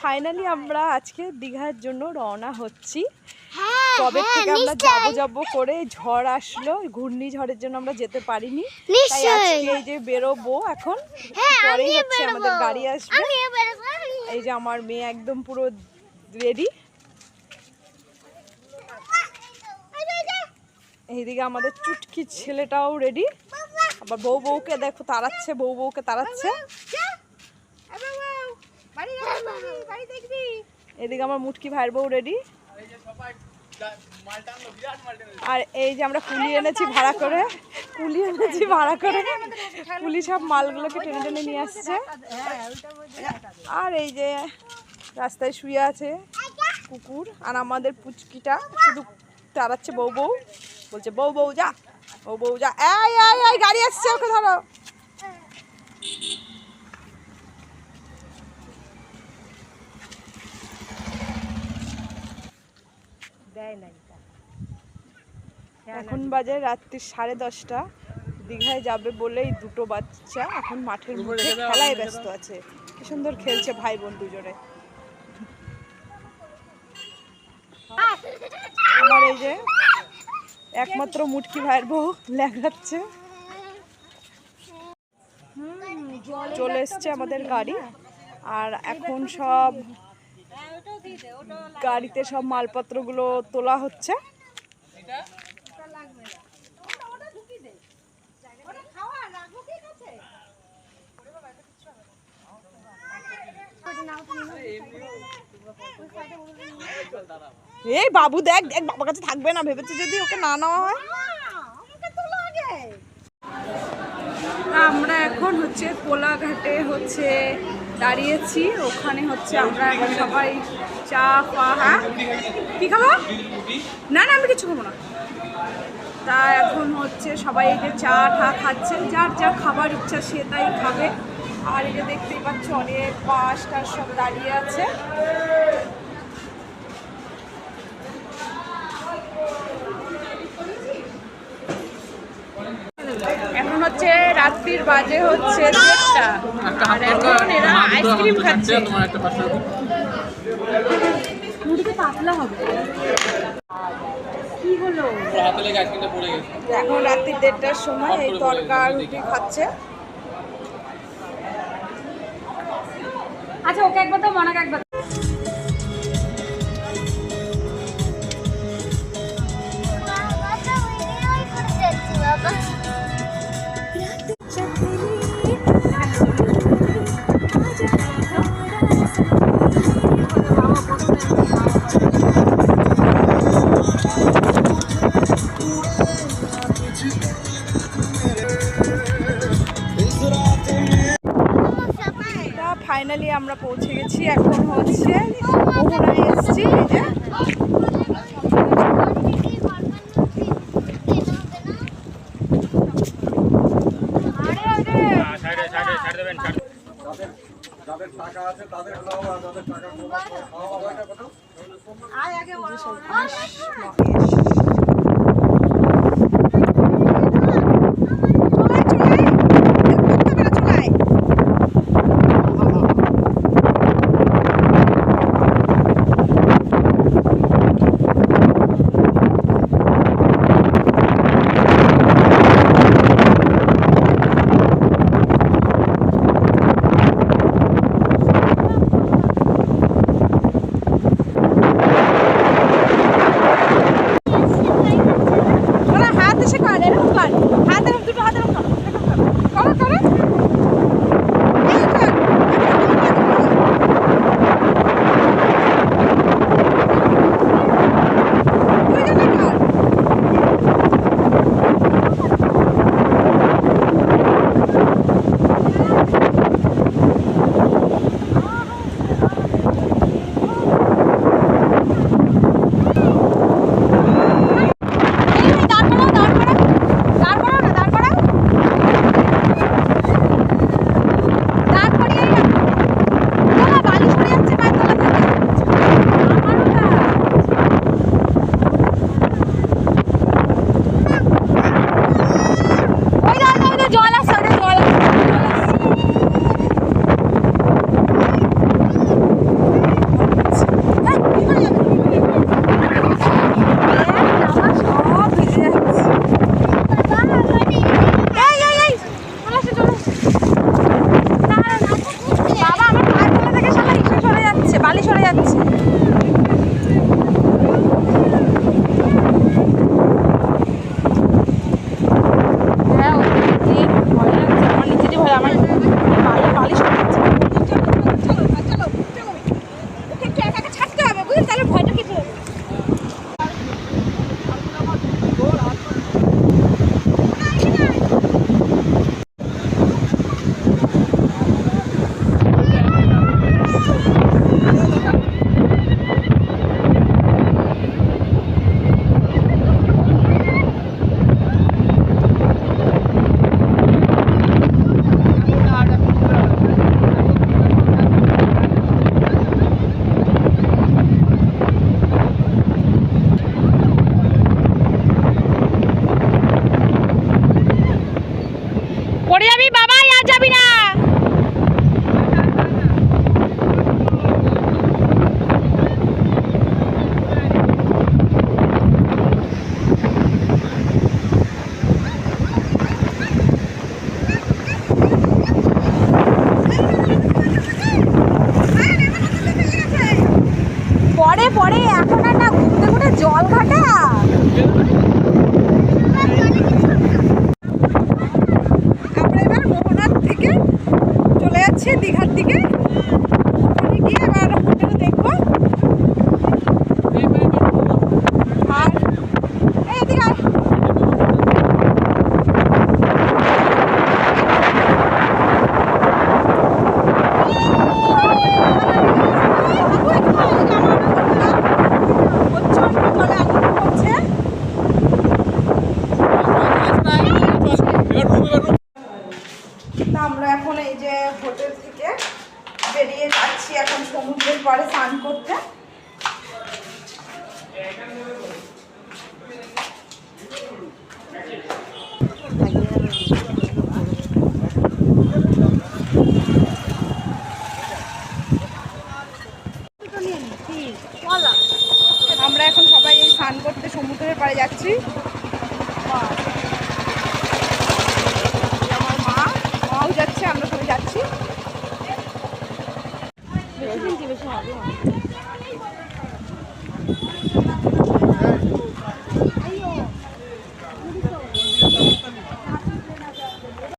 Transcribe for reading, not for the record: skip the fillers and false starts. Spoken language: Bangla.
ফাইনালি আমরা আজকে দীঘার জন্য রওনা হচ্ছি। কবে থেকে আমরা যাবো করে ঝড় আসলো, ঘূর্ণিঝড়ের জন্য আমরা যেতে পারিনি। তাই আজকে এই যে বেরোবো, এখন পরেই হচ্ছে আমাদের গাড়ি আসবে। এই যে আমার মেয়ে একদম পুরো রেডি। এইদিকে আমাদের চুটকি ছেলেটাও রেডি। আবার বউকে দেখো তাড়াচ্ছে, বউকে তাড়াচ্ছে। এদিকে আমার মুটকি ভাইয়ের বউ রেডি। আর এই যে আমরা কুলি এনেছি ভাড়া করে, কুলি সব মালগুলোকে টেনে টেনে নিয়ে আসছে। আর এই যে রাস্তায় শুয়ে আছে কুকুর, আর আমাদের পুচকিটা শুধু তাড়াচ্ছে বউ বলছে বউ যা, বউ যা। এই গাড়ি আসছে, ওকে ধরো। এখন বাজে রাত্রি 10:30। দীঘায় যাবে বলেই দুটো বাচ্চা এখন মাঠের মধ্যে খেলায় ব্যস্ত আছে। কি সুন্দর খেলছে ভাই বোন দুজনে। আমার এই যে একমাত্র মুটকি ভাইয়ের বউ লেখাচ্ছে। চলে এসছে আমাদের গাড়ি, আর এখন সব গাড়িতে সব মালপত্রগুলো তোলা হচ্ছে। এই বাবু দেখ বাবার কাছে থাকবে না ভেবেছে, যদি ওকে না নেওয়া হয়। আমরা এখন হচ্ছে কোলাঘাটে হচ্ছে দাঁড়িয়েছি। ওখানে হচ্ছে আমরা এখন সবাই চা হ্যাঁ কি খাবো? না আমি কিছু খাবো না। তা এখন হচ্ছে সবাই এই যে চা খাচ্ছে, যার যা খাবার ইচ্ছা সে তাই খাবে। আর এই যে দেখতেই পাচ্ছ অনেক বাস টাস সব দাঁড়িয়ে আছে। এখন হচ্ছে রাত্রির বাজে হচ্ছে 1:30, আর এখন এরা আইসক্রিম খাচ্ছে। মুড়িতে পাতলা হবে কি হলো? এখন রাত্রি 1:30টার সময় এই তরকা রুটি খাচ্ছে। আচ্ছা ওকে একবার তো মনাকে একবার। ফাইনালি আমরা পৌঁছে গেছি। এখন হচ্ছে মোহনায় এসেছি। এই যে যাচ্ছে। হ্যাঁ ভয় লাগছে, আমার নিজেরই ভয়, আমার বালিশ করছে। ছাড়তে হবে বুঝলি, তাহলে ভয়টা কেটে যাবে। পড়ে যাবি বাবা, আর যাবি না। পরে পরে, এখন আর না, ঘুরতে ঘুরে জল ঘাটা। আমরা এবার মোহনার থেকে চলে যাচ্ছি দীঘার দিকে। ওখানে গিয়ে এবার হোটেল দেখবো। আর এই এদিকে আয়। আমরা এখন এই যে হোটেল থেকে বেরিয়ে যাচ্ছি এখন সমুদ্রের পাড়ে স্নান করতে। আমরা এখন সবাই এই স্নান করতে সমুদ্রের পাড়ে যাচ্ছি। আমার মাও যাচ্ছে, আমরা সবাই যাচ্ছি।